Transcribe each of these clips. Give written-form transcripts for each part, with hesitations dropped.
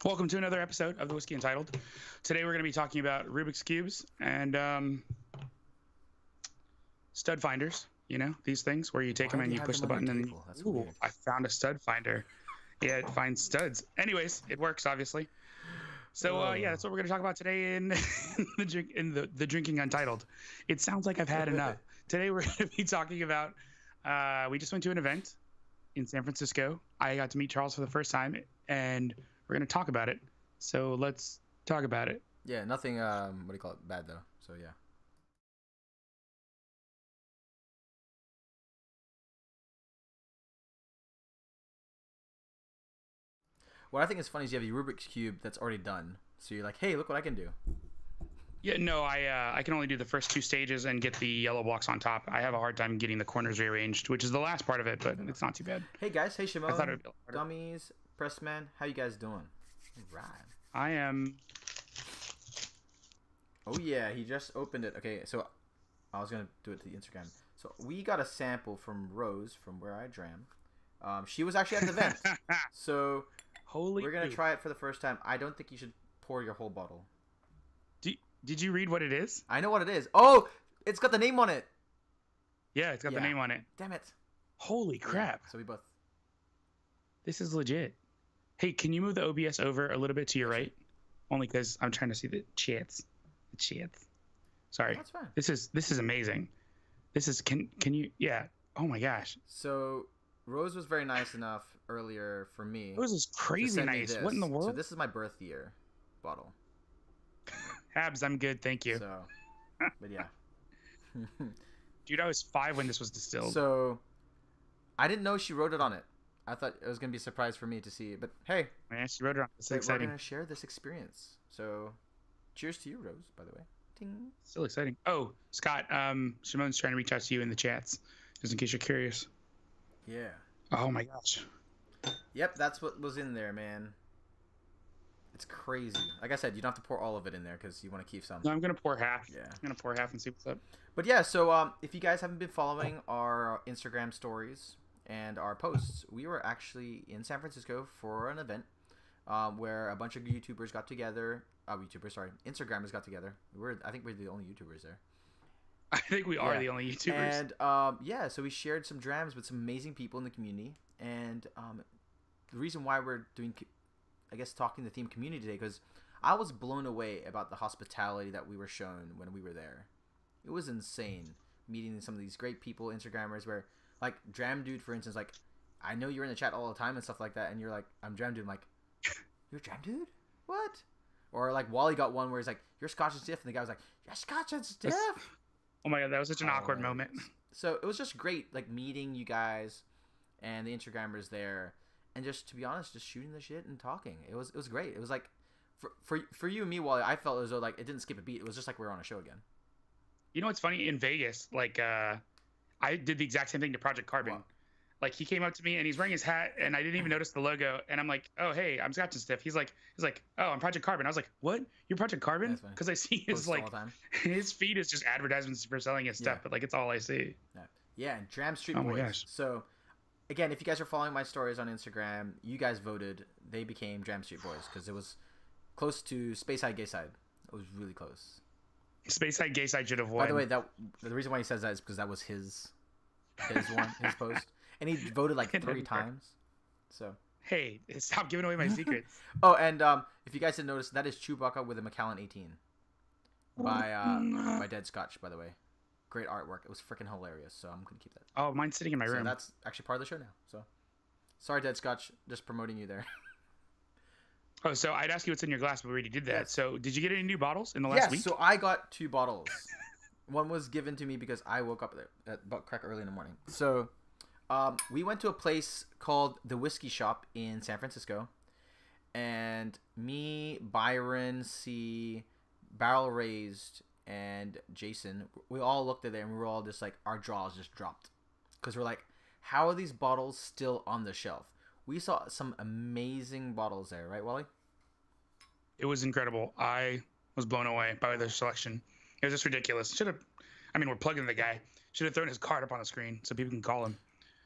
Welcome to another episode of the Whiskey Entitled. Today we're going to be talking about Rubik's Cubes and stud finders. You know, these things where you take Why them do and they you have push them the on the button and, table? That's ooh, weird. I found a stud finder. Yeah, it finds studs. Anyways, it works, obviously. So, yeah, that's what we're going to talk about today in, the Drinking Untitled. It sounds like I've had enough. Today we're going to be talking about, we just went to an event in San Francisco. I got to meet Charles for the first time, and we're going to talk about it. So let's talk about it. Yeah, nothing. What do you call it? Bad though. So yeah. What I think is funny is you have your Rubik's cube that's already done. So you're like, hey, look what I can do. Yeah, no, I can only do the first two stages and get the yellow blocks on top. I have a hard time getting the corners rearranged, which is the last part of it, but it's not too bad. Hey guys, hey Shimon, I thought it would be a lot harder. Dummies, Pressman, how you guys doing? Right. I am. Oh yeah, he just opened it. Okay, so I was gonna do it to the Instagram. So we got a sample from Rose from where I dram. She was actually at the event. So Holy. we're gonna poop. try it for the first time. I don't think you should pour your whole bottle. Did you read what it is? I know what it is. Oh, it's got the name on it. Yeah, it's got the Yeah. name on it. Damn it. Holy crap. Yeah, so we both. This is legit. Hey, can you move the OBS over a little bit to your right? Only because I'm trying to see the chats. The chats. Sorry. That's fine. This is amazing. This is can you yeah. Oh my gosh. So Rose was very nice enough earlier for me. This is to crazy send me nice. this. What in the world? So this is my birth year bottle. Habs, I'm good, thank you. So, but yeah. Dude, I was 5 when this was distilled. So, I didn't know she wrote it on it. I thought it was gonna be a surprise for me to see it, but hey, Man, she wrote it on. It's we're exciting. gonna share this experience. So, cheers to you, Rose. By the way. Ting. Still exciting. Oh, Scott, Shimon's trying to reach out to you in the chats, just in case you're curious. Yeah. Oh my gosh. Yep, that's what was in there, man. It's crazy. Like I said, you don't have to pour all of it in there because you want to keep some. No, I'm gonna pour half. Yeah. I'm gonna pour half and see what's up. But yeah, so if you guys haven't been following our Instagram stories and our posts, we were actually in San Francisco for an event where a bunch of YouTubers got together. Instagrammers got together. I think we're the only YouTubers there. I think we are Yeah. the only YouTubers. And yeah, so we shared some drams with some amazing people in the community. And the reason why we're doing, I guess, talking the theme community today, because I was blown away about the hospitality that we were shown when we were there. It was insane meeting some of these great people, Instagrammers, where like Dram Dude, for instance, like I know you're in the chat all the time and stuff like that, and you're like, I'm Dram Dude. I'm like, you're Dram Dude? What? Or like Wally got one where he's like, you're Scotch and Stiff, and the guy was like, you're Scotch and Stiff. Oh my god, that was such an awkward Hilarious. moment. So it was just great, like meeting you guys and the Instagrammers there, and just to be honest, just shooting the shit and talking. It was great. It was like for you and me, Wally, I felt as though like it didn't skip a beat. It was just like we were on a show again. You know what's funny? In Vegas, like I did the exact same thing to Project Carbon. Wow. Like he came up to me and he's wearing his hat and I didn't even notice the logo and I'm like, oh hey, I'm Scotch and Stiff. He's like, oh, I'm Project Carbon. I was like, what? You're Project Carbon? That's funny. Because I see his Posts all like the time. his feed is just advertisements for selling his stuff, Yeah. but like it's all I see. Yeah, and Dram Street Oh my Boys. gosh. So again, if you guys are following my stories on Instagram, you guys voted. They became Dram Street Boys because it was close to Space Side Gay Side. It was really close. Space Side Gay Side should have won. By the way, that the reason why he says that is because that was his post, and he voted like 3 times. So Hey, stop giving away my secrets. oh, and if you guys didn't notice, that is Chewbacca with a Macallan 18 by Dead Scotch. By the way, great artwork. It was freaking hilarious. So I'm gonna keep that. Oh, mine's sitting in my So room. that's actually part of the show now. So sorry, Dead Scotch, just promoting you there. Oh, so I'd ask you what's in your glass, but we already did that. Yes. So did you get any new bottles in the last Yes, week? so I got 2 bottles. One was given to me because I woke up at butt crack early in the morning. So we went to a place called the Whiskey Shop in San Francisco. And me, Byron, C, Barrel Raised, and Jason, we all looked at it and we were all just like, our jaws just dropped. Because we're like, how are these bottles still on the shelf? We saw some amazing bottles there, right, Wally? It was incredible. I was blown away by their selection. It was just ridiculous. We're plugging the guy. Should have thrown his card up on the screen so people can call him.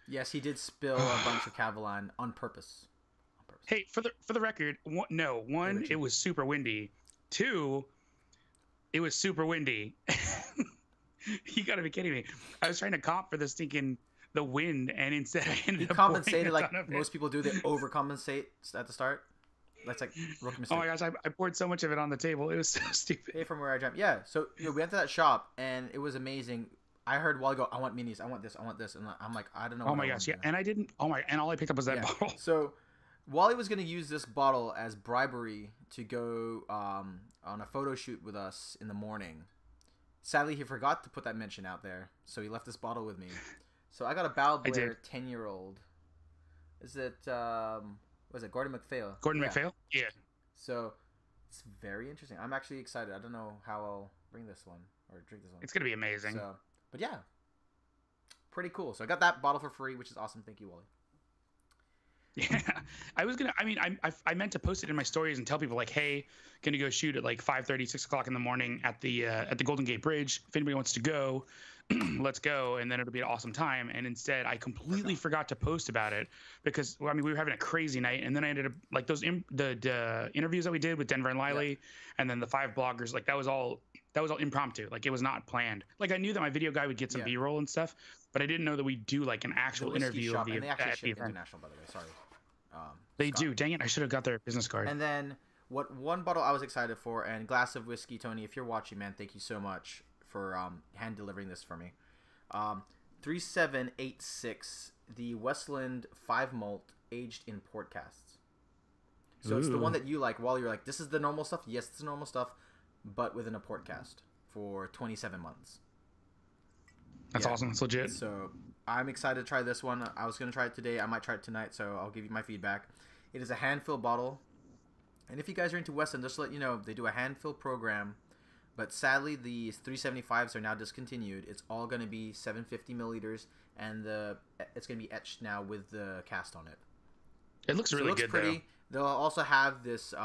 Yes, he did spill a bunch of Caveman on purpose. Hey, for the record, one, it was super windy. Two, it was super windy. You gotta be kidding me. I was trying to comp for the stinking the wind, and instead I He ended up compensated pouring a ton like of most people do. They overcompensate at the start. That's like rookie Oh mistake. my gosh, I poured so much of it on the table. It was so stupid. Hey, from where I jumped. Yeah. So we went to that shop and it was amazing. I heard Wally go, "I want minis. I want this. I want this," and I'm like, I don't know. Oh my gosh, yeah. And I didn't. Oh my, and all I picked up was that bottle. So Wally was gonna use this bottle as bribery to go on a photo shoot with us in the morning. Sadly, he forgot to put that mention out there, so he left this bottle with me. So I got a Bow Blair 10-year-old. Is it was it Gordon MacPhail? Gordon MacPhail? Yeah. So it's very interesting. I'm actually excited. I don't know how I'll bring this one or drink this one. It's gonna be amazing. So, but yeah, pretty cool. So I got that bottle for free, which is awesome. Thank you, Wally. Yeah, I was gonna. I mean, I meant to post it in my stories and tell people like, hey, gonna go shoot at like 5:30, 6 o'clock in the morning at the Golden Gate Bridge. If anybody wants to go, let's go, and then it'll be an awesome time. And instead, I completely forgot to post about it because I mean we were having a crazy night, and then I ended up like those the interviews that we did with Denver and Liley, and then the 5 bloggers. Like that was all impromptu. Like it was not planned. Like I knew that my video guy would get some B-roll and stuff, but I didn't know that we'd do like an actual interview shop, of the and they actually at the ship event. international, by the way. Sorry. They do. Dang it! I should have got their business card. And then one bottle I was excited for, and glass of whiskey, Tony. If you're watching, man, thank you so much for hand delivering this for me. 3786, the Westland 5 malt aged in port casks. So it's the one that you like. While you're like, this is the normal stuff. Yes, it's the normal stuff, but within a port cast for 27 months. That's awesome. It's legit. So I'm excited to try this one. I was going to try it today. I might try it tonight, so I'll give you my feedback. It is a hand-fill bottle. And if you guys are into Westland, just to let you know, they do a hand-fill program. But sadly, the 375s are now discontinued. It's all going to be 750 milliliters, and it's going to be etched now with the cast on it. It looks really good, pretty. Though. They'll also have this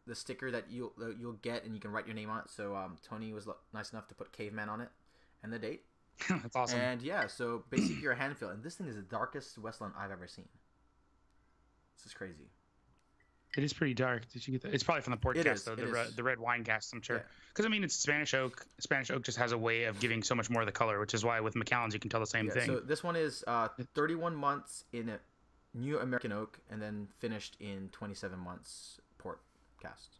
the sticker that you'll get, and you can write your name on it. So Tony was nice enough to put Caveman on it and the date. That's awesome. And yeah, so basically you're a hand-fill, and this thing is the darkest Westland I've ever seen. This is crazy. It is pretty dark. Did you get that? It's probably from the port cast, though. The red wine cast, I'm sure. Because I mean, it's Spanish oak. Spanish oak just has a way of giving so much more of the color, which is why with Macallan's you can tell the same thing. So this one is 31 months in a new American oak, and then finished in 27 months port cast.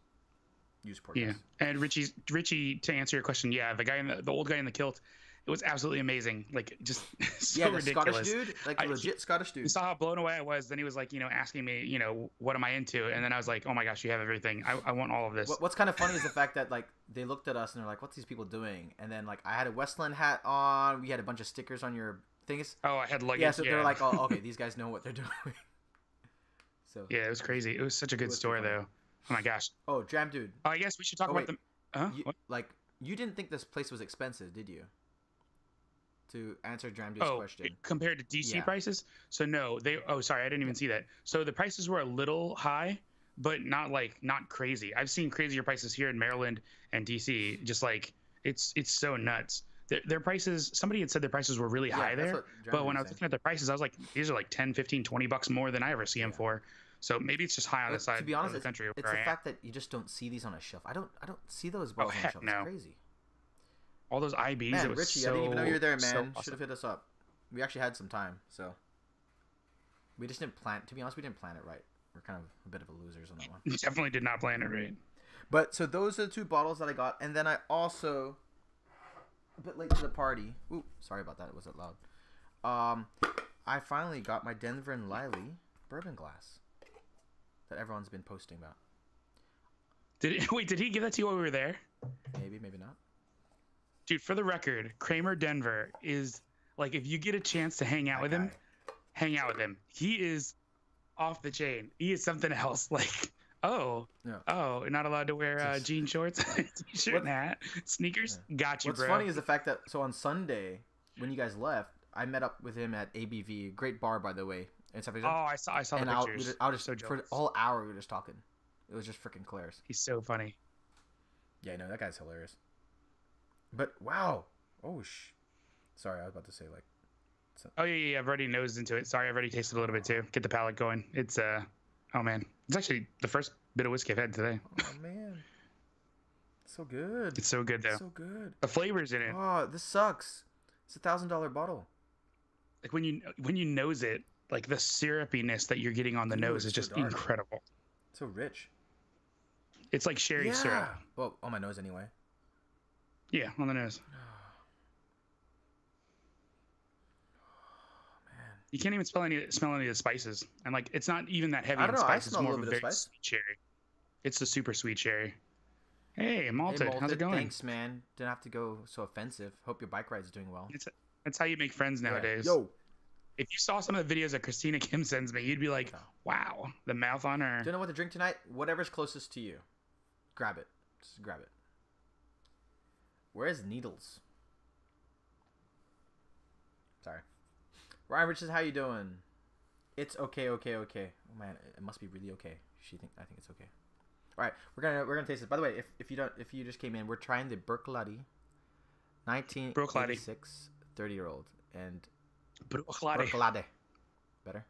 Used port cast. And Richie, to answer your question, the guy the old guy in the kilt. It was absolutely amazing. Like, just so the ridiculous. Scottish dude, like legit Scottish dude. You saw how blown away I was. Then he was like, asking me, what am I into? And then I was like, oh my gosh, you have everything. I want all of this. What's kind of funny is the fact that like they looked at us and they're like, what's these people doing? And then like I had a Westland hat on. We had a bunch of stickers on your things. Oh, I had luggage. Yeah, so they're like, oh, okay, these guys know what they're doing. So yeah, it was crazy. It was such a good store though. Oh my gosh. Oh, Dram dude. I guess we should talk about them. You didn't think this place was expensive, did you? To answer Dram dude's question. Compared to DC prices? So no, sorry, I didn't even see that. So the prices were a little high, but not crazy. I've seen crazier prices here in Maryland and DC. Just like it's so nuts. Their prices, somebody had said their prices were really high there, but when I was looking at the prices, I was like, these are like 10, 15, $20 more than I ever see them for. So maybe it's just high on the side to be honest, of the country. It's the fact that you just don't see these on a shelf. I don't see those bottles on a shelf. No. It's crazy. All those IBs. Man, Richie, I didn't even know you were there, man. So awesome. Should have hit us up. We actually had some time, so we just didn't plan. To be honest, we didn't plan it right. We're kind of a bit of a losers on that one. Definitely did not plan it right. But so those are the 2 bottles that I got, and then I also a bit late to the party. Ooh, sorry about that. It wasn't loud. I finally got my Denver and Liley bourbon glass that everyone's been posting about. Did he give that to you while we were there? Maybe not. Dude, for the record, Kramer Denver is like, if you get a chance to hang out with him, hang out with him. He is off the chain. He is something else. Like, you're not allowed to wear jean shorts, t-shirt, and hat, sneakers. Yeah. Got you, What's bro. funny is the fact that on Sunday when you guys left, I met up with him at ABV, great bar by the way. And stuff. Oh, I saw the pictures. I was just so jealous. For the whole hour we were just talking. It was just freaking hilarious. He's so funny. Yeah, no, that guy's hilarious. But wow, sorry, I was about to say like. Oh yeah, I've already nosed into it. Sorry, I've already tasted a little bit too. Get the palate going. It's oh man, It's actually the first bit of whiskey I've had today. Oh man, so good. It's so good though. So good. The flavors in it. Oh, this sucks. It's $1,000 bottle. Like when you nose it, like the syrupiness that you're getting on the nose is it's so just dark. incredible. So rich. It's like sherry syrup. Well, on my nose anyway. Yeah, on the nose. You can't even smell any of the spices, and like it's not even that heavy. I don't know. Spice. I smell it's more a little of bit of very spice. sweet cherry. It's the super sweet cherry. Hey, malted. Hey, How's it going? Thanks, man. Didn't have to go so offensive. Hope your bike ride's doing well. That's how you make friends nowadays. Yo. If you saw some of the videos that Christina Kim sends me, you'd be like, "Wow, the mouth on her." Do you know what to drink tonight? Whatever's closest to you. Grab it. Just grab it. Where's Needles? Sorry. Ryan Richards, how you doing? It's okay. Oh man, it must be really okay. I think it's okay. All right, we're gonna taste this. By the way, if you just came in, we're trying the Bruichladdich, 1986, 30-year-old, and Bruichladdich. Better.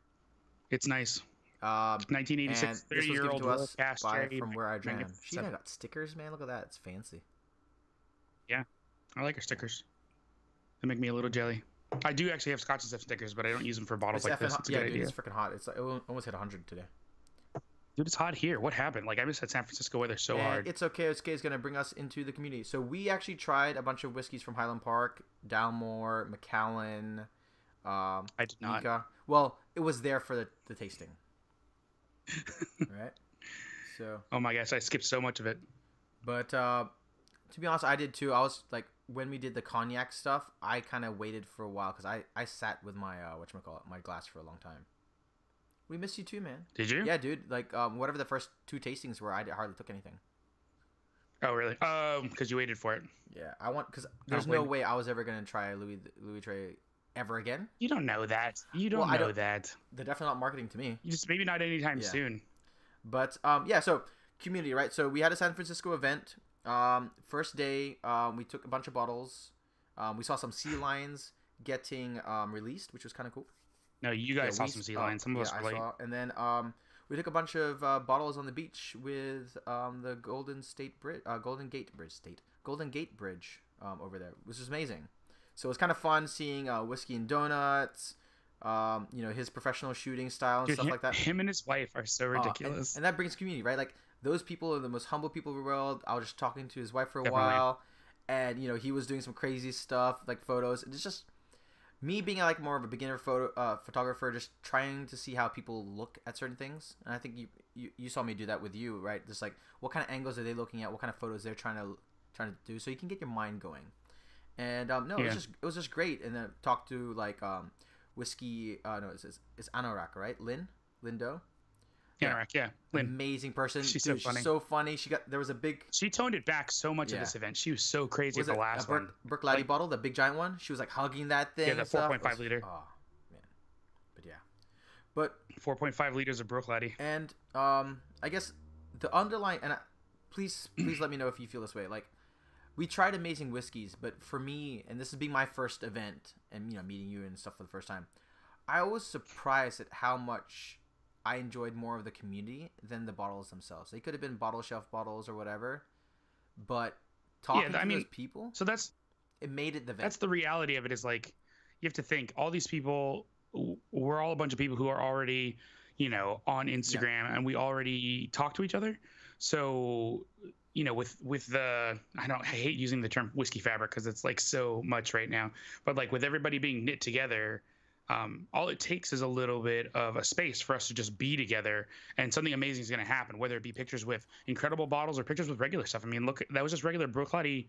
It's nice. 1986, 30-year-old cast cherry from where I jam. She even got stickers, man. Look at that. It's fancy. Yeah, I like her stickers. They make me a little jelly. I do actually have Scotch and Sip stickers, but I don't use them for bottles like this. It's a good idea. It's freaking hot. It almost hit 100 today. Dude, it's hot here. What happened? Like, I missed that San Francisco weather so hard. It's okay. It's okay. It's going to bring us into the community. So we actually tried a bunch of whiskeys from Highland Park, Dalmore, Macallan. I did not. Mika. Well, it was there for the tasting. Right? So. Oh my gosh, I skipped so much of it. But to be honest, I did too. I was like, when we did the cognac stuff, I kind of waited for a while because I sat with my my glass for a long time. We missed you too, man. Did you? Yeah, dude. Like whatever the first 2 tastings were, I hardly took anything. Oh really? Because you waited for it. Yeah, because there's no way I was ever gonna try Louis Trey ever again. You don't know that. You don't know that. They're definitely not marketing to me. You just maybe not anytime soon. But yeah, so community, right? So we had a San Francisco event. First day, we took a bunch of bottles. We saw some sea lions getting released, which was kind of cool. No, you guys saw some sea lions. Some of us were late. And then we took a bunch of bottles on the beach with the Golden Gate Bridge over there, which was amazing. So it was kind of fun seeing Whiskey and Donuts, his professional shooting style and stuff like that. Him and his wife are so ridiculous. And that brings community, right? Like, those people are the most humble people in the world. I was just talking to his wife for a while, and he was doing some crazy stuff, like photos. It's just me being like more of a beginner photographer, just trying to see how people look at certain things. And I think you saw me do that with you, right? Just like, what kind of angles are they looking at? What kind of photos they're trying to do, so you can get your mind going. And it was just great. And then talked to like whiskey. It's Anorak, right? Lindo. Anorak, yeah. Lynn. Amazing person. She's Dude, so funny. She's so funny. She toned it back so much at this event. She was so crazy at the last one. Bruichladdich bottle, the big giant one. She was like hugging that thing. Yeah, the 4.5 liter. Oh man, but yeah, but 4.5 liters of Bruichladdich. And I guess the underlying, and please let me know if you feel this way. Like, we tried amazing whiskeys, but for me, and this is being my first event, and meeting you and stuff for the first time, I was surprised at how much I enjoyed more of the community than the bottles themselves. They could have been bottle shelf bottles or whatever, but talking to those people, so it made it the event. That's the reality of it. Is like, you have to think, all these people, we're all a bunch of people who are already, on Instagram, and we already talk to each other. So, with the, I hate using the term whiskey fabric because it's like so much right now, but like with everybody being knit together, all it takes is a little bit of a space for us to just be together, and something amazing is going to happen, whether it be pictures with incredible bottles or pictures with regular stuff. I mean, look, that was just regular Bruichladdich,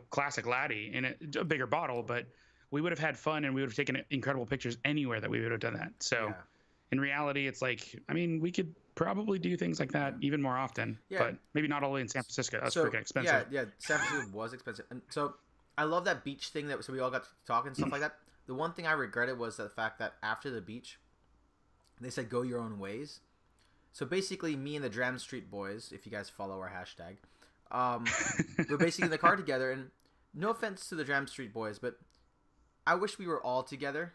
classic laddie in a bigger bottle, but we would have had fun, and we would have taken incredible pictures anywhere that we would have done that. So in reality, it's like, I mean, we could probably do things like that even more often, but maybe not all the way in San Francisco. That's freaking expensive. Yeah, San Francisco was expensive. And so I love that beach thing so we all got to talk and stuff like that. The one thing I regretted was the fact that after the beach, they said, go your own ways. So basically, me and the Dram Street boys, if you guys follow our hashtag, we're basically in the car together. And no offense to the Dram Street boys, but I wish we were all together.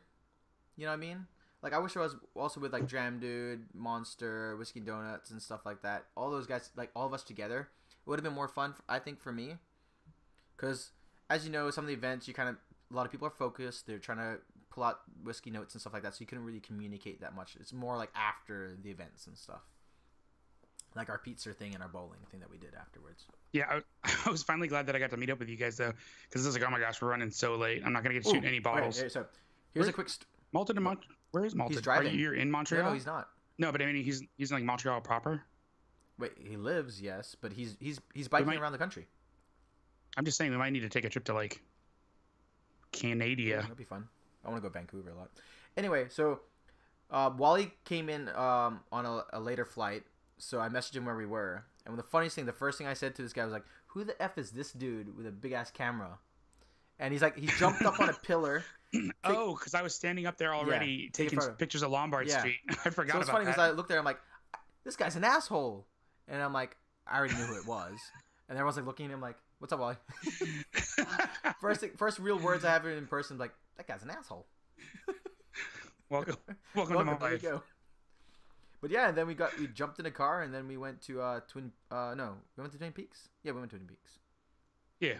You know what I mean? Like I wish I was also with like Dram Dude, Monster, Whiskey Donuts, and stuff like that. All those guys, like all of us together, it would have been more fun. I think for me, because as you know, some of the events a lot of people are focused. They're trying to pull out whiskey notes and stuff like that, so you couldn't really communicate that much. It's more like after the events and stuff, like our pizza thing and our bowling thing that we did afterwards. Yeah, I was finally glad that I got to meet up with you guys though, because it's like, oh my gosh, we're running so late. I'm not gonna get to shoot any bottles. Okay, so here's a quick. Malton and where is Malton? He's driving. You're in Montreal? No, he's not. No, but I mean, he's in like Montreal proper. Wait, he lives, yes, but he's biking around the country. I'm just saying we might need to take a trip to like Canada. Yeah, that'd be fun. I want to go to Vancouver a lot. Anyway, so Wally came in on a later flight, so I messaged him where we were. And the funniest thing, the first thing I said to this guy was like, "Who the f is this dude with a big ass camera?" And he's like, he jumped up on a pillar. Oh, because I was standing up there already taking pictures of Lombard Street. I forgot about that. So it's funny because I looked there, I'm like, this guy's an asshole. And I'm like, I already knew who it was. And everyone's like looking at him like, what's up, Wally? First real words I have in person, like, that guy's an asshole. Welcome to my life. There you go. But yeah, and then we jumped in a car and then we went to Twin Peaks? Yeah, we went to Twin Peaks. Yeah.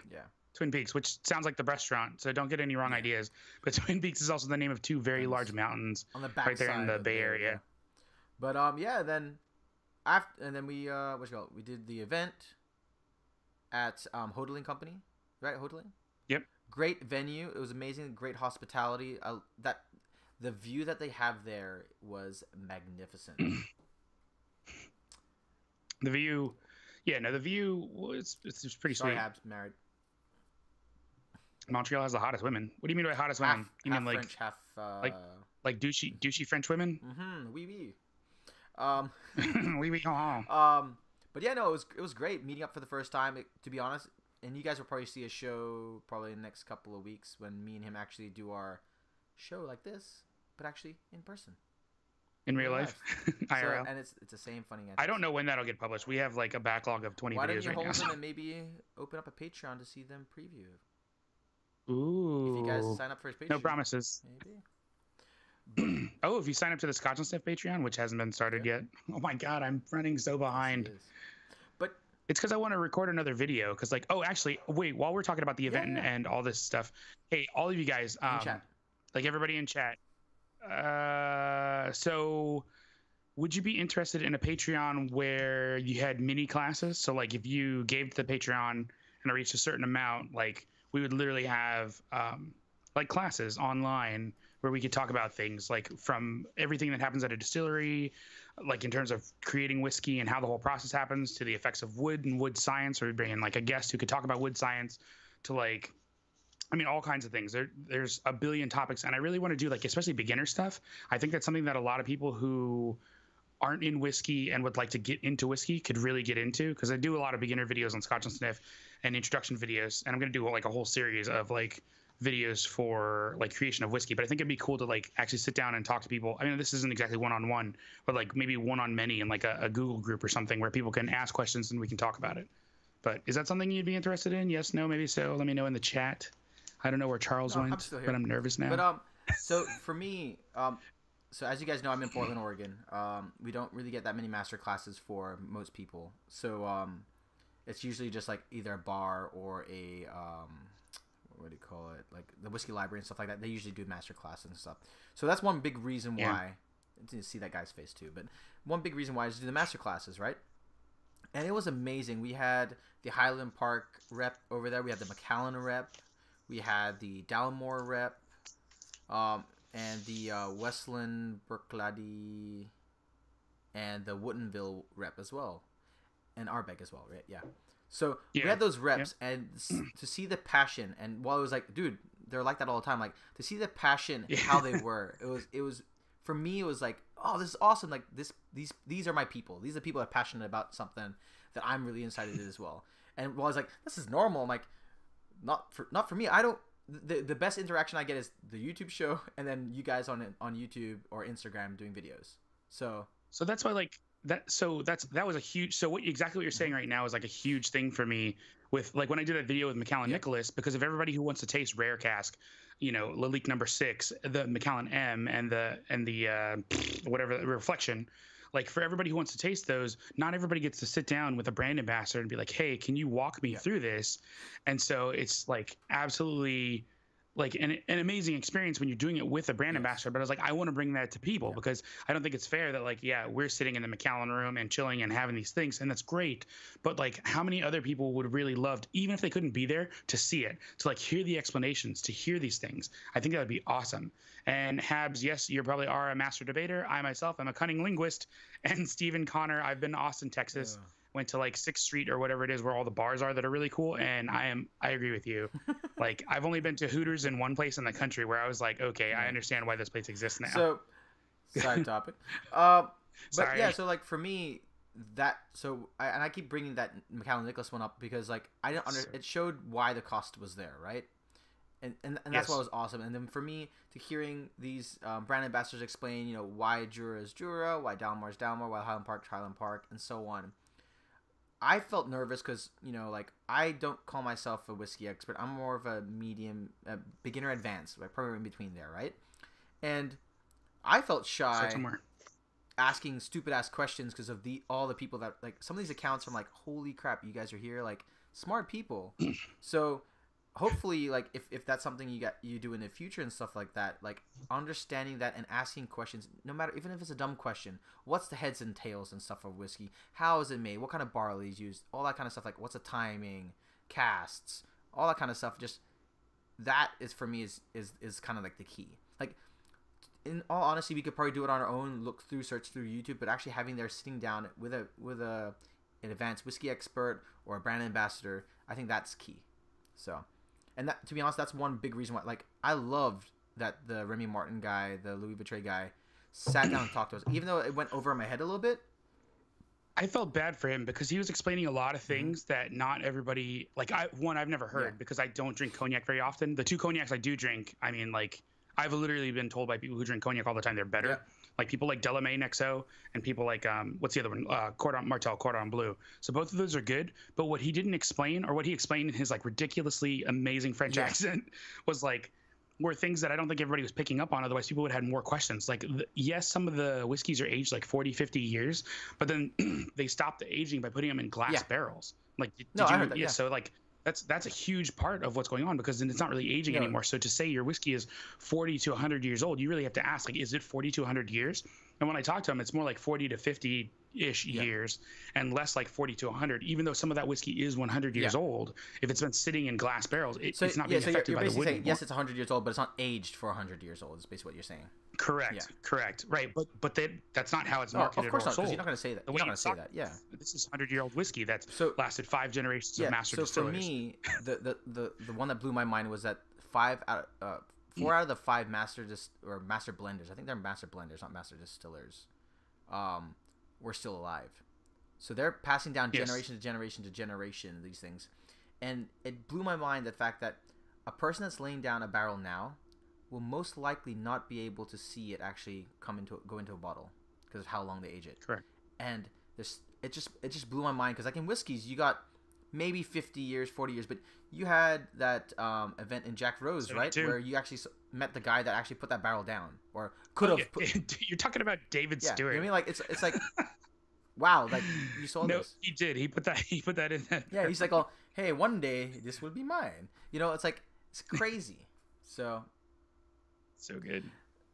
Twin Peaks, which sounds like the restaurant, so don't get any wrong ideas. But Twin Peaks is also the name of two very large mountains on the back right there in the Bay Area. But then we we did the event at Hoteling Company, right? Hoteling. Yep. Great venue. It was amazing. Great hospitality. The view that they have there was magnificent. The view was pretty sweet. Habs married. Montreal has the hottest women. What do you mean by hottest women? You mean like French, half like douchey French women? Mm-hmm. Oui. Oui. But yeah, no, it was great meeting up for the first time. To be honest, and you guys will probably see a show probably in the next couple of weeks when me and him actually do our show like this, but actually in person. In real life. IRL. So, and it's the same funny. I don't know when that'll get published. We have like a backlog of 20 videos right now. Why don't you hold them and maybe open up a Patreon to see them preview? Ooh. If you guys sign up for his Patreon. No promises. Maybe. Oh, if you sign up to the Scotch and Sniff Patreon, which hasn't been started yet. Oh my God, I'm running so behind. Yes, but it's because I want to record another video. Because actually, wait, while we're talking about the event and all this stuff, hey, all of you guys, like everybody in chat, so would you be interested in a Patreon where you had mini classes? So like if you gave to the Patreon and it reached a certain amount, like we would literally have like classes online where we could talk about things like from everything that happens at a distillery, like in terms of creating whiskey and how the whole process happens, to the effects of wood and wood science, or we'd bring in like a guest who could talk about wood science, to like, I mean, all kinds of things. There's a billion topics, and I really want to do like especially beginner stuff. I think that's something that a lot of people who aren't in whiskey and would like to get into whiskey could really get into, because I do a lot of beginner videos on Scotch and Sniff and introduction videos, and I'm going to do like a whole series of like videos for like creation of whiskey. But I think it'd be cool to like actually sit down and talk to people. I mean, this isn't exactly one-on-one, but like maybe one-on-many in like a Google group or something where people can ask questions and we can talk about it. But is that something you'd be interested in? Yes, no, maybe so. Let me know in the chat. I don't know where Charles went, but I'm nervous now. But so for me, so as you guys know, I'm in Portland, Oregon. We don't really get that many master classes for most people. So it's usually just like either a bar or a what do you call it? Like the whiskey library and stuff like that. They usually do master classes and stuff. So that's one big reason why. I didn't see that guy's face too, but one big reason why is to do the master classes, right? And it was amazing. We had the Highland Park rep over there. We had the McAllen rep. We had the Dalmore rep. And the Westland, Berklady, and the Woodinville rep as well. And Arbeck as well, right? Yeah. So we had those reps, and to see the passion, and while it was like, dude, they're like that all the time. Like to see the passion, how they were. It was for me. It was like, oh, this is awesome. Like these are my people. These are people that are passionate about something that I'm really excited in as well. And while I was like, this is normal. I'm like, not for me. I don't. The best interaction I get is the YouTube show, and then you guys on YouTube or Instagram doing videos. So that's why like. That was a huge. So exactly what you're saying right now is like a huge thing for me with like when I did that video with McAllen Nicholas, because of everybody who wants to taste rare cask. Lalique number 6, the Macallan M, and the whatever reflection. Like for everybody who wants to taste those, not everybody gets to sit down with a brand ambassador and be like, "Hey, can you walk me Yeah. through this?" And so it's like absolutely like an amazing experience when you're doing it with a brand Yes. ambassador. But I was like, I want to bring that to people Yeah. because I don't think it's fair that like, yeah, we're sitting in the Macallan room and chilling and having these things, and that's great. But like, how many other people would have really loved, even if they couldn't be there, to see it, to like hear the explanations, to hear these things? I think that would be awesome. And Habs, yes, you probably are a master debater. I myself am a cunning linguist. And Stephen Connor, I've been to Austin, Texas. Went to like 6th Street or whatever it is where all the bars are that are really cool. And I agree with you. Like I've only been to Hooters in one place in the country where I was like, okay, I understand why this place exists now. So, side topic. But Sorry. yeah, so like for me, I keep bringing that Macallan Nicholas one up because like I didn't it showed why the cost was there, right? And that's what was awesome. And then for me, to hearing these brand ambassadors explain, why Jura is Jura, why Dalmar is Dalmar, why Highland Park, and so on. I felt nervous because, like, I don't call myself a whiskey expert. I'm more of a medium, beginner advanced, like probably in between there, right? And I felt shy asking stupid-ass questions because of all the people that, like, some of these accounts, I'm like, holy crap, you guys are here, like, smart people. So hopefully, like, if that's something you do in the future and stuff like that, like, understanding that and asking questions, no matter, even if it's a dumb question, what's the heads and tails and stuff of whiskey? How is it made? What kind of barley is used? All that kind of stuff, like, what's the timing, casks, all that kind of stuff. Just that is, for me, is kind of like the key. Like, in all honesty, we could probably do it on our own, search through YouTube, but actually having there sitting down with an advanced whiskey expert or a brand ambassador, I think that's key. So. And that, to be honest, that's one big reason why. Like, I loved that the Remy Martin guy, the Louis Vuitton guy, sat down and talked to us, even though it went over my head a little bit. I felt bad for him because he was explaining a lot of things that not everybody like. I've never heard because I don't drink cognac very often. The 2 cognacs I do drink, I mean, like I've literally been told by people who drink cognac all the time they're better. Yeah. Like people like Delamain XO and people like what's the other one? Cordon Bleu. So both of those are good. But what he didn't explain, or what he explained in his like ridiculously amazing French accent, was like were things that I don't think everybody was picking up on. Otherwise, people would have had more questions. Like yes, some of the whiskeys are aged like 40, 50 years, but then they stopped the aging by putting them in glass barrels. Like I heard that. Yeah. So like. That's a huge part of what's going on because then it's not really aging anymore. So to say your whiskey is 40 to 100 years old, you really have to ask, like, is it 40 to 100 years? And when I talk to him, it's more like 40 to 50-ish years and less like 40 to 100, even though some of that whiskey is 100 years old. If it's been sitting in glass barrels, it's not being affected by the wood anymore. Yes, it's 100 years old, but it's not aged for 100 years old is basically what you're saying. Correct. Right. But that's not how it's marketed. Of course or not, sold. because you're not going to say that. You're not going to say that. Yeah. This is 100-year-old whiskey that's lasted 5 generations of master distillers. So for me, the one that blew my mind was that 4 out of the 5 master blenders, I think they're master blenders, not master distillers, were still alive. So they're passing down generation to generation to generation, these things. And it blew my mind, the fact that a person that's laying down a barrel now will most likely not be able to see it actually go into a bottle because of how long they age it. Correct. And it just blew my mind because, like, in whiskeys, you got maybe 50 years, 40 years, but you had that event in Jack Rose, right, where you actually met the guy that actually put that barrel down, or could have. You're talking about David Stewart. You know what I mean? Like it's like, wow, like you saw this. No, he did. He put that in that. Yeah, he's like, oh, hey, one day this will be mine. It's like it's crazy. So good.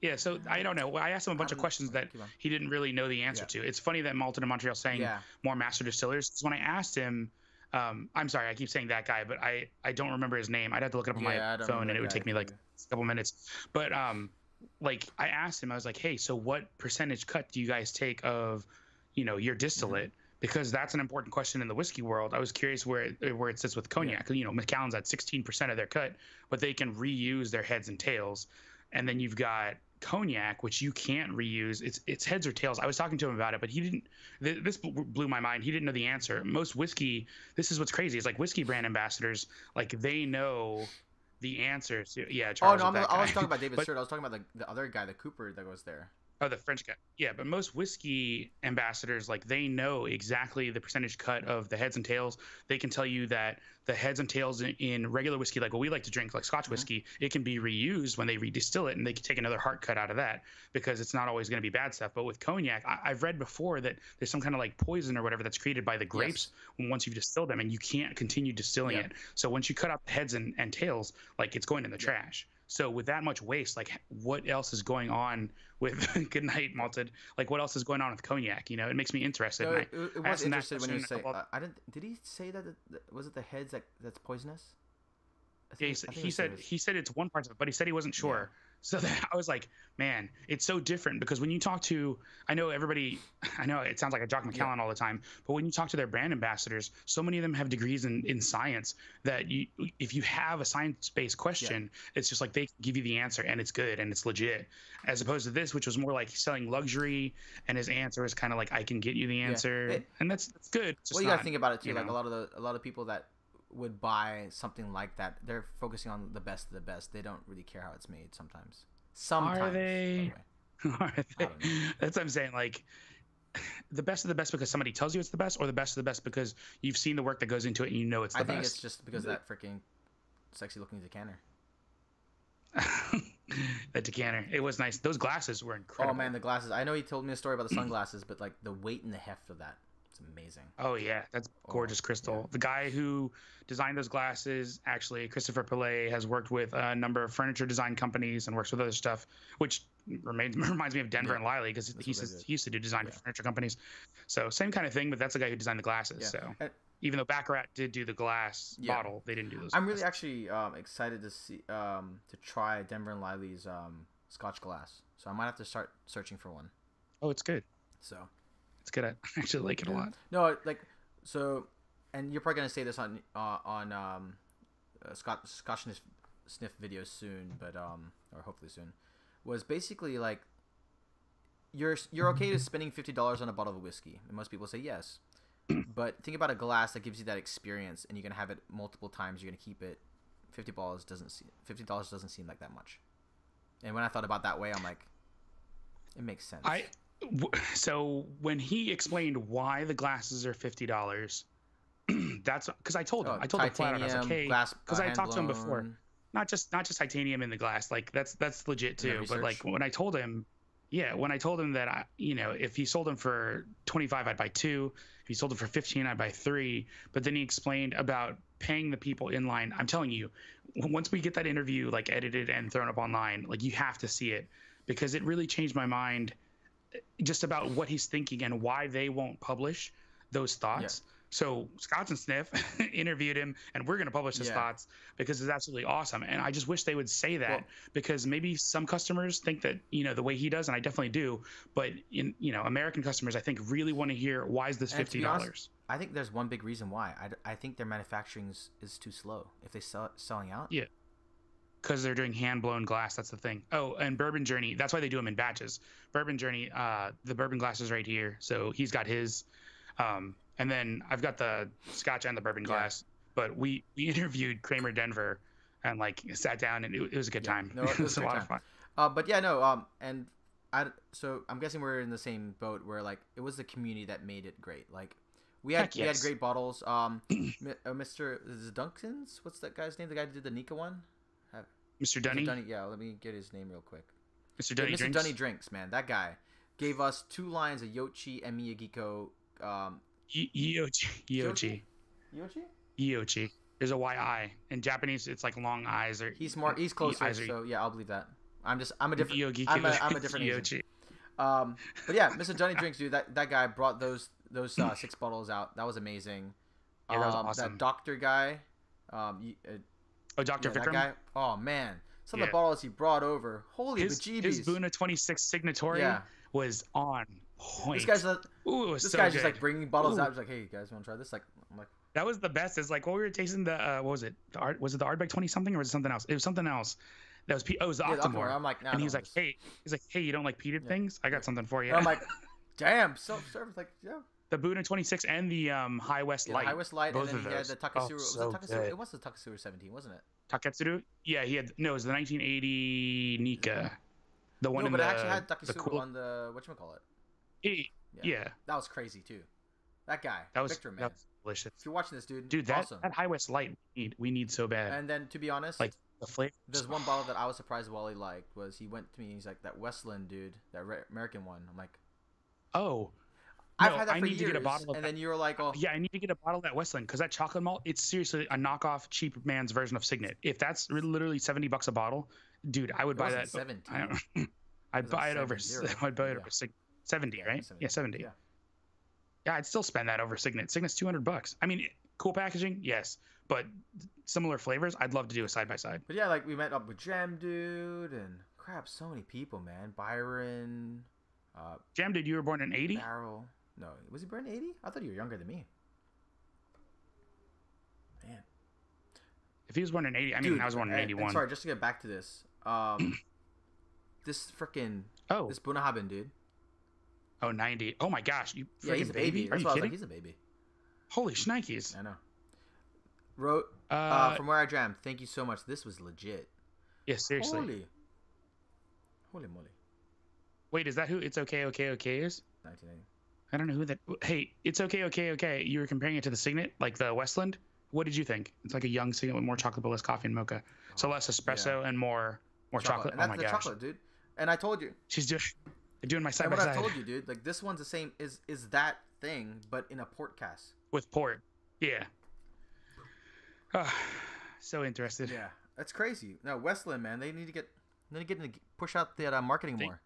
Yeah, so I don't know. I asked him a bunch of questions that he didn't really know the answer to. It's funny that Malton and Montreal saying more master distillers. So when I asked him, I'm sorry, I keep saying that guy, but I don't remember his name. I'd have to look it up on my phone, and it would take me like a couple minutes. But like I asked him, I was like, hey, so what percentage cut do you guys take of, your distillate? Because that's an important question in the whiskey world. I was curious where it sits with cognac. Macallan's at 16% of their cut, but they can reuse their heads and tails. And then you've got cognac, which you can't reuse. It's heads or tails. I was talking to him about it, but he didn't. This blew my mind. He didn't know the answer. Most whiskey. This is what's crazy. It's like whiskey brand ambassadors. Like they know the answers. Yeah. Charles, I was talking about David Stewart. I was talking about the other guy, the Cooper that was there. Oh, the French cut. Yeah, but most whiskey ambassadors, like they know exactly the percentage cut of the heads and tails. They can tell you that the heads and tails in regular whiskey, like what we like to drink, like Scotch whiskey, it can be reused when they redistill it, and they can take another heart cut out of that because it's not always going to be bad stuff. But with cognac, I've read before that there's some kind of like poison or whatever that's created by the grapes once you've distilled them, and you can't continue distilling it. So once you cut out the heads and tails, like it's going in the trash. So with that much waste, like what else is going on with Goodnight Malted? Like what else is going on with cognac? You know, it makes me interested. No, And it I was asked him that interested when you question say. I didn't. Did he say that? Was it the heads that's poisonous? Yeah, he said it's one part of it, but he said he wasn't sure. So that, I was like, man, it's so different because when you talk to, I know it sounds like I jock McCallan all the time, but when you talk to their brand ambassadors, so many of them have degrees in science that if you have a science-based question, it's just like they can give you the answer and it's good and it's legit, as opposed to this, which was more like selling luxury, and his answer is kind of like I can get you the answer, and that's good. Well, you got to think about it too. Like a lot of people that would buy something like that, they're focusing on the best of the best. They don't really care how it's made sometimes. Are they? Anyway. Are they? That's what I'm saying. Like the best of the best because somebody tells you it's the best, or the best of the best because you've seen the work that goes into it and you know it's the best. I think it's just because of that freaking sexy looking decanter. That decanter, it was nice. Those glasses were incredible. Oh man, the glasses. I know he told me a story about the sunglasses, but like the weight and the heft of that, it's amazing. Oh yeah, that's gorgeous crystal. Yeah. The guy who designed those glasses, actually, Christopher Pillay, has worked with a number of furniture design companies and works with other stuff, which reminds me of Denver and Liley because he used to do design for furniture companies. So same kind of thing, but that's the guy who designed the glasses. So even though Baccarat did do the glass bottle, they didn't do those. I'm really actually excited to see to try Denver and Liley's Scotch glass. So I might have to start searching for one. Oh, it's good. So it's good. I actually like it a lot. No, like so, and you're probably gonna say this on Scotch Sniff videos soon, but or hopefully soon, was basically like you're okay to spending $50 on a bottle of whiskey, and most people say yes. But think about a glass that gives you that experience, and you're gonna have it multiple times. You're gonna keep it. $50 doesn't seem like that much. And when I thought about that way, I'm like, it makes sense. So when he explained why the glasses are $50, that's because I told him flat out, I was like, hey, because I had talked to him before, not just titanium in the glass, like that's legit too. But like when I told him that if he sold them for 25, I'd buy 2. If he sold them for 15, I'd buy 3. But then he explained about paying the people in line. I'm telling you, once we get that interview like edited and thrown up online, like you have to see it because it really changed my mind just about what he's thinking and why they won't publish those thoughts. Yeah. So Scotch and Sniff interviewed him, and we're going to publish his thoughts because it's absolutely awesome. And I just wish they would say that because maybe some customers think that, the way he does, and I definitely do, but American customers, I think, really want to hear, why is this $50? Honest, I think there's one big reason why. I think their manufacturing is too slow. If they selling out. Yeah. Because they're doing hand-blown glass. That's the thing. Oh, and Bourbon Journey. That's why they do them in batches. Bourbon Journey, the bourbon glass is right here. So he's got his. And then I've got the Scotch and the bourbon glass. But we interviewed Kramer Denver and sat down, and it was a good time. No, it was a lot of fun. So I'm guessing we're in the same boat where it was the community that made it great. We had great bottles. Mr. Is it Duncan's? What's that guy's name? The guy who did the Nika one? Mr. Dunny? Yeah, let me get his name real quick. Mr. Dunny Drinks? Mr. Dunny Drinks, man. That guy gave us 2 lines of Yochi and Miyagiko. Yochi. Yochi. There's a Y-I. In Japanese, it's long eyes. He's closer, so yeah, I'll believe that. I'm a different Yochi. But yeah, Mr. Dunny Drinks, dude, that guy brought those 6 bottles out. That was amazing. Yeah, that was awesome. That doctor guy. Dr. Vikram? That guy. Oh, man. Some of the bottles he brought over. Holy bejeebies. His Buna 26 Signatory was on point. This guy's just bringing bottles out. He's like, hey, you guys want to try this? I'm like, that was the best. It's what we were tasting the, what was it? Was it the Ardbeg 20 something or was it something else? It was something else. That was it was the Octomore. I'm like, nah, and he's like, hey, you don't like peated things? I got something for you. And I'm like, damn, self-service. Yeah. The Buna 26 and the High West Light. High West Light, both and then he had the Takasuru. It was the Takasuru 17, wasn't it? Taketsuru? Yeah, it was the 1980 Nika. The one No, in but it actually the had Takisuga cooler. on the whatchamacallit. Yeah, That was crazy too. That guy, that was Victor, man. that was delicious. If you're watching this, dude, Dude, awesome. that High West Light we need so bad. And then to be honest, Like the flavors. there's one bottle that I was surprised Wally liked was he went to me and he's like that Westland dude, that American one. I'm like, Oh, I've no, had that I for need to years. get a bottle of And that. then you were like, oh, Yeah, I need to get a bottle of that Westland because that chocolate malt, it's seriously a knockoff cheap man's version of Signet. If that's literally $70 a bottle, dude, I would it buy wasn't that. 17. I don't, I'd was buy like it over. 70. I'd buy it Yeah. over 70, right? 70. Yeah, 70. Yeah. Yeah, I'd still spend that over Signet. Signet's $200. I mean, cool packaging, yes, but similar flavors, I'd love to do a side by side. But yeah, like we met up with Jam Dude and crap, so many people, man. Byron, Jam, dude, you were born in '80. Barrel. No, was he born in 80? I thought you were younger than me. Man. If he was born in '80, I mean, Dude, I was born in '81. Sorry, just to get back to this. This freaking Oh, this Bunahabin dude. oh, 90. Oh my gosh, you Yeah, he's freaking a baby. Are That's you why I was kidding? like, he's a baby. Holy shnikes. I know. Wrote from where I jammed. Thank you so much. This was legit. Yeah, seriously. Holy moly. Wait, is that who It's Okay, Okay, Okay is? 1980. I don't know who that. Hey, It's Okay, Okay, Okay. You were comparing it to the Signet, like the Westland. What did you think? It's like a young Signet with more chocolate, but less coffee and mocha. So less espresso and more chocolate. And Oh that's my the gosh. chocolate, dude. And I told you. She's doing my side And by what I side told you, dude, like this one's the same is that thing, but in a port cast. with port. Yeah. Oh, so interested. Yeah, that's crazy. No, Westland, man, they need to push out the marketing more.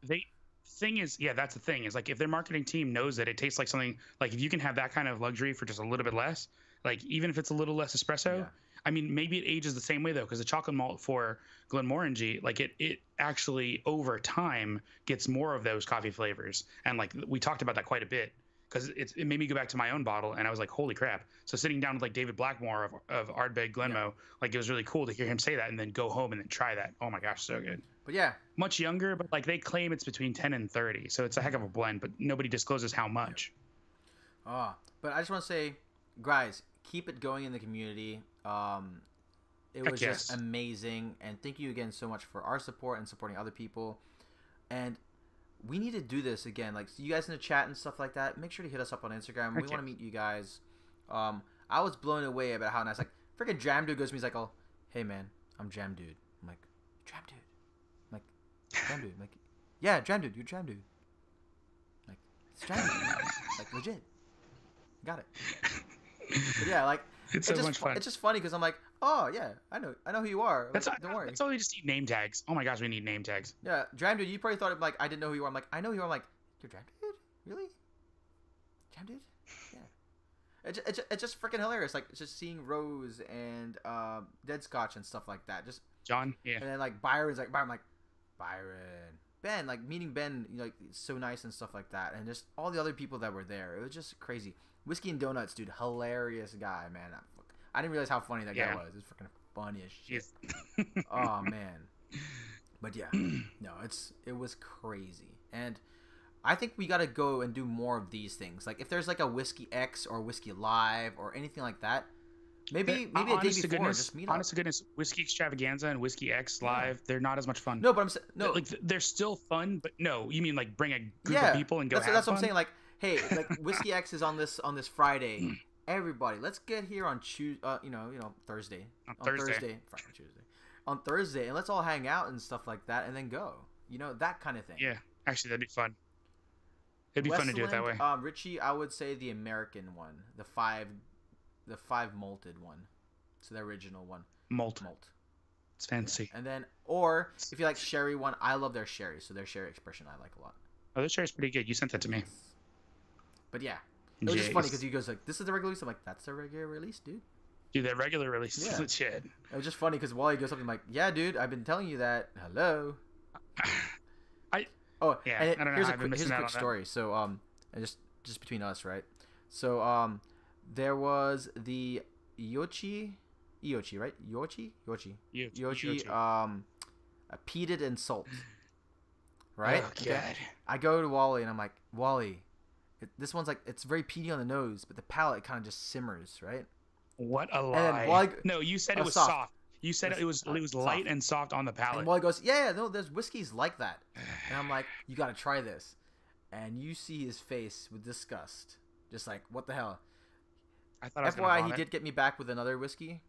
Thing is, yeah, that's the thing is like if their marketing team knows that it tastes like something, like if you can have that kind of luxury for just a little bit less, like even if it's a little less espresso. Yeah. I mean, maybe it ages the same way though, because the chocolate malt for Glenmorangie, like it actually over time gets more of those coffee flavors, and like we talked about that quite a bit, because it made me go back to my own bottle, and I was like, holy crap! So sitting down with like David Blackmore of Ardbeg Glenmo, like it was really cool to hear him say that, and then go home and then try that. Oh my gosh, so good. But yeah, Much younger, but like they claim it's between 10 and 30, so it's a heck of a blend, but nobody discloses how much. But I just want to say, guys, keep it going in the community. It Heck was yes. just amazing, and thank you again so much for our support and supporting other people. And we need to do this again. Like, so you guys in the chat and stuff like that, make sure to hit us up on Instagram. We want to meet you guys. I was blown away about how nice. Like, freaking Jam Dude goes to me, he's like, "Oh, hey man, I'm Jam Dude." I'm like, "Jam Dude." I'm like, "Jam Dude." I'm like, "Yeah, Jam Dude. You're Jam Dude." I'm like, "It's Jam Dude." Like, legit. Got it. But yeah, like It's so just much fun. It's just funny because I'm like, "Oh yeah, I know who you are." Like, don't worry. That's all we just need name tags. Oh my gosh, we need name tags. Yeah, Jam Dude, you probably thought like I didn't know who you are. I'm like, I know who you are. I'm like, you're Jam Dude? Really? Jam Dude? Yeah. It's just freaking hilarious. Like, just seeing Rose and Dead Scotch and stuff like that. Just John, yeah. and then like Byron's like Byron, Ben, like meeting Ben, you know, like so nice and stuff like that, and just all the other people that were there. It was just crazy. Whiskey and Donuts, dude, hilarious guy, man. I didn't realize how funny that guy was. It was freaking funny as shit. Yes. Oh man. But yeah, no, it was crazy, and I think we got to go and do more of these things. Like if there's like a Whiskey X or Whiskey Live or anything like that, maybe a day before, just meet up. Honest to goodness, Whiskey Extravaganza and Whiskey X Live, they're not as much fun. No, but I'm saying no. Like they're still fun, but no, you mean like bring a group of people and go have that's fun? what I'm saying. Like, hey, like Whiskey X is on this Friday. Everybody, let's get here on Thursday. On Thursday. Friday, Tuesday. On Thursday, and let's all hang out and stuff like that, and then go. You know, that kind of thing. Yeah, actually, that'd be fun. It'd be fun to do it that way. Richie, I would say the American one, the five malted one, so the original one. Malt. It's fancy. Yeah. And then, or if you like sherry one, I love their sherry, so their sherry expression I like a lot. Oh, this sherry's pretty good. You sent that to me. But yeah, it was just funny because he goes like, "This is the regular release." I'm like, "That's the regular release, dude." Dude, that regular release is legit. It was just funny because Wally goes up and I'm like, "Yeah, dude, I've been telling you that." Hello. Yeah, and I don't know. Here's I've a been quick missing out on story. So and just between us, right? So there was the Yochi, right? Yochi, peated and salt, right? Oh, God. I go to Wally and I'm like, Wally, this one's like, it's very peaty on the nose, but the palate kind of just simmers, right? What a lie. No, you said it was soft. You said it was light and soft on the palate. And Wally goes, yeah, no, there's whiskeys like that. And I'm like, you got to try this. And you see his face with disgust. Just like, what the hell? I thought I was FYI, he did get me back with another whiskey.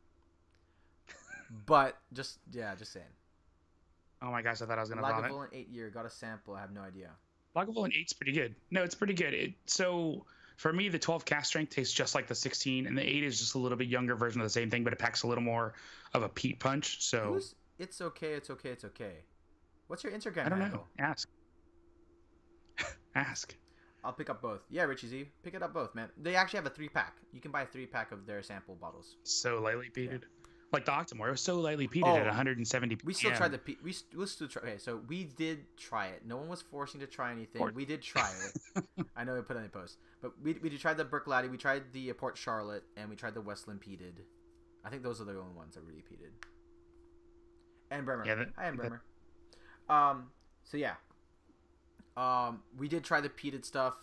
But, just saying. Oh my gosh, I thought I was going to vomit. Lagavulin 8-year, got a sample, I have no idea. Lagavulin 8's pretty good. No, it's pretty good. So, for me, the 12 cast strength tastes just like the 16, and the 8 is just a little bit younger version of the same thing, but it packs a little more of a peat punch. So it's okay. What's your Instagram I don't handle? know. Ask. I'll pick up both. Yeah, Richie Z, pick it up both, man. They actually have a 3-pack. You can buy a 3-pack of their sample bottles. So lightly peated. Yeah. Like the Octomore, it was so lightly peated at 170 ppm. We still tried the we'll still try. Okay, so we did try it. No one was forcing to try anything. We did try it. I know we put it in the post, but we did try the Berklady, we tried the Port Charlotte, and we tried the Westland peated. I think those are the only ones that really peated. And Bremer. Yeah, I am Bremer. So yeah. We did try the peated stuff.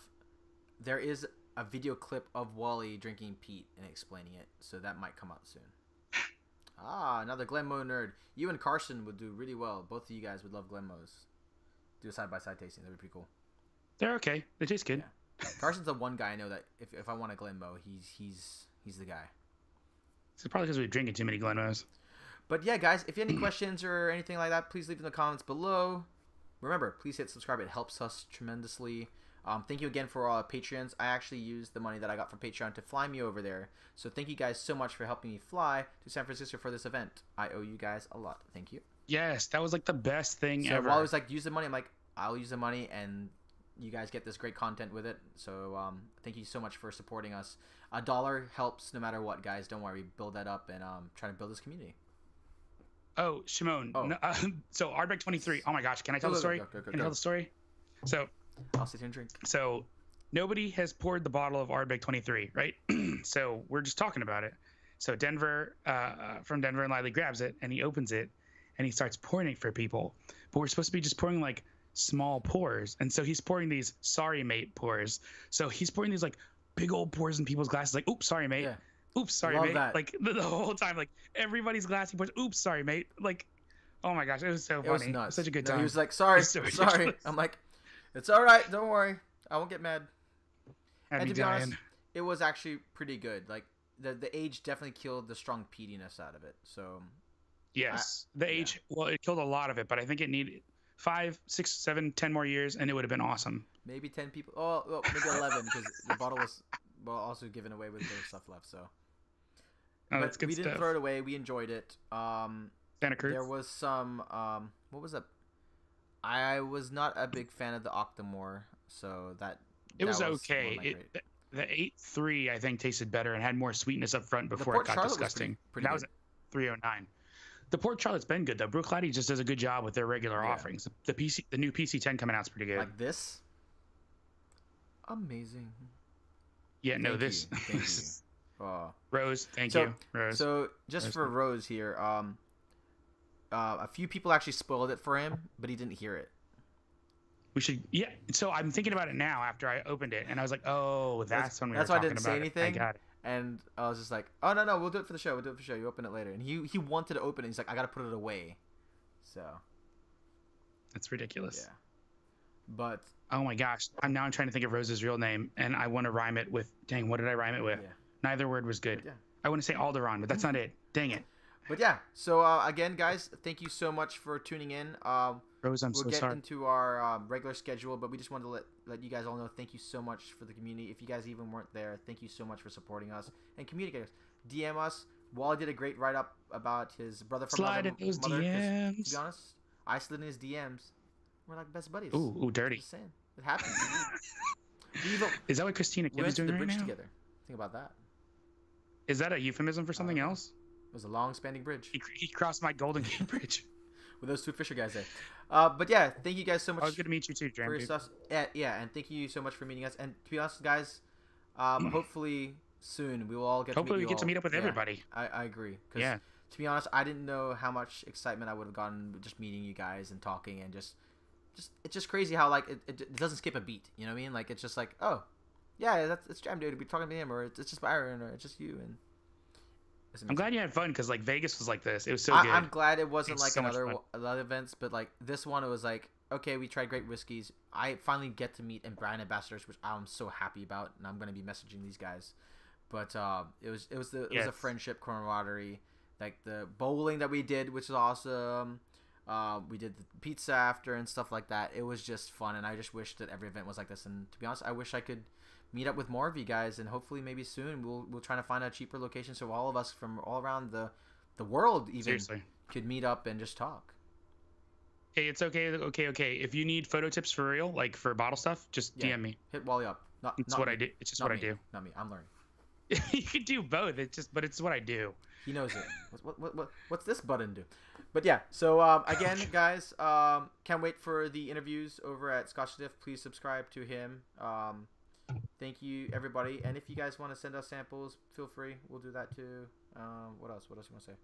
There is a video clip of Wally drinking peat and explaining it, so that might come out soon. Another Glenmo nerd. You and Carson would do really well. Both of you guys would love Glenmos. Do a side-by-side tasting. That'd be pretty cool. They're okay. They taste good. Yeah. Carson's the one guy I know that if I want a Glenmo, he's the guy. It's probably because we're drinking too many Glenmos. But yeah, guys, if you have any questions or anything like that, please leave in the comments below. Remember, please hit subscribe. It helps us tremendously. Thank you again for all our Patreons. I actually used the money that I got from Patreon to fly me over there. So thank you guys so much for helping me fly to San Francisco for this event. I owe you guys a lot. Thank you. Yes, that was like the best thing ever. So while I was like, use the money, I'm like, I'll use the money and you guys get this great content with it. So thank you so much for supporting us. $1 helps no matter what, guys. Don't worry. Build that up and try to build this community. Oh, Shimon. Oh. No, so Ardbeg 23. Oh my gosh, can I tell the story? Can I tell the story? So I'll sit here and drink. So nobody has poured the bottle of Ardbeg 23, right? So we're just talking about it. So Denver, from Denver and Lively grabs it and he opens it and he starts pouring it for people. But we're supposed to be just pouring like small pours. And so he's pouring these sorry mate pours. So he's pouring these like big old pours in people's glasses like, oops, sorry mate. Yeah. Oops, sorry mate. That. Like the whole time, like everybody's glass he pours, oops, sorry mate. Like, oh my gosh, it was so funny. It was nuts. It was such a good time. He was like, sorry. I'm like, it's all right. Don't worry. I won't get mad. And to be honest, it was actually pretty good. Like the age definitely killed the strong peatiness out of it. So yes, the age. Well, it killed a lot of it, but I think it needed 5, 6, 7, 10 more years, and it would have been awesome. Maybe 10 people. Oh, well, maybe 11 because the bottle was also given away with their stuff left. So, that's good we stuff. Didn't throw it away. We enjoyed it. Santa Cruz. There was some. What was that? I was not a big fan of the Octomore, so that was okay. The 8.3 I think tasted better and had more sweetness up front before it got disgusting. That was at 309. The Port Charlotte's been good though. Berklady just does a good job with their regular offerings. The new PC10 coming out is pretty good. Like this. Amazing. Yeah, no, this. Rose, thank you, Rose. So just for Rose here, a few people actually spoiled it for him, but he didn't hear it. We should, yeah. So I'm thinking about it now after I opened it, and I was like, oh, that's when we were talking about it. That's why I didn't say anything. I got it. And I was just like, oh no, we'll do it for the show. You open it later. And he wanted to open it. He's like, I gotta put it away. So. That's ridiculous. Yeah. But. Oh my gosh! I'm trying to think of Rose's real name, and I want to rhyme it with. Dang, what did I rhyme it with? Yeah. Neither word was good. Yeah. I want to say Alderon, but that's not it. Dang it. But yeah, so again, guys, thank you so much for tuning in. Rose, I'm so sorry. We'll get into our regular schedule, but we just wanted to let you guys all know thank you so much for the community. If you guys even weren't there, thank you so much for supporting us and communicate us. DM us. Wally did a great write-up about his brother from Slide in those DMs. To be honest, I slid in his DMs. We're like best buddies. Ooh, dirty. Just saying. It happens. Is that what Christina Kim is doing right now? Together. Think about that. Is that a euphemism for something else? It was a long-spanning bridge. He crossed my Golden Gate Bridge. With those two Fisher guys there. But yeah, thank you guys so much. I was good to meet you too, Dram. Yeah, and thank you so much for meeting us. And to be honest, guys, hopefully soon we will all get to meet you all. Hopefully we get to meet up with everybody. I agree. Yeah. To be honest, I didn't know how much excitement I would have gotten just meeting you guys and talking and just it's just crazy how like it doesn't skip a beat. You know what I mean? Like it's just like, oh, yeah, it's Jam Dude. We're talking to him, or it's just Byron, or it's just you, and I'm glad you had fun because like Vegas was like this. It was so good. I'm glad it wasn't It's like so much another fun. other events, but like this one, it was like, okay, we tried great whiskeys. I finally get to meet and brand ambassadors, which I'm so happy about, and I'm gonna be messaging these guys. But it was a friendship, camaraderie, like the bowling that we did, which is awesome. We did the pizza after and stuff like that. It was just fun, and I just wish that every event was like this. And to be honest, I wish I could meet up with more of you guys, and hopefully maybe soon we'll try to find a cheaper location so all of us from all around the world even Seriously. could meet up and just talk. Hey, it's okay. If you need photo tips for real, like for bottle stuff, just DM me. Hit Wally up. It's Not what me. I do. It's just Not what me. I do. Not me. I'm learning. You can do both. But it's what I do. He knows it. What's this button do? But yeah, so again, guys, can't wait for the interviews over at Scotch Diff. Please subscribe to him. Thank you, everybody. And if you guys want to send us samples, feel free. We'll do that too. What else? What else you want to say?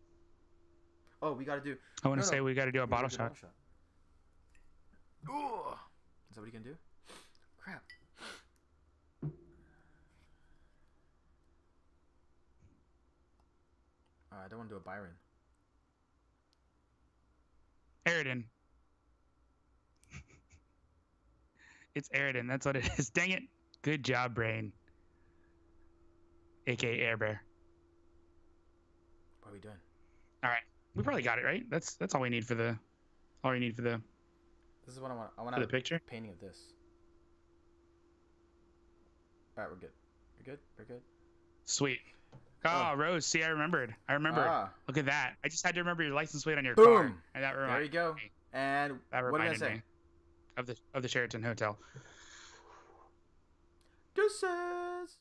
Oh, we got to do. I want to say we got to do a bottle shot. Ooh. Is that what you can do? Crap. I don't want to do a Byron. Aridin. It's Aridin. That's what it is. Dang it. Good job, Brain. AKA Air Bear. What are we doing? All right. We probably got it, right? That's all we need for the This is what I want. I want for the picture. Painting of this. All right, we're good. We're good. We're good. Sweet. Oh, Rose. See, I remembered. Look at that. I just had to remember your license plate on your car. And that reminded there you go. me. And That what did I reminded say? me of the Sheraton Hotel. Deuces.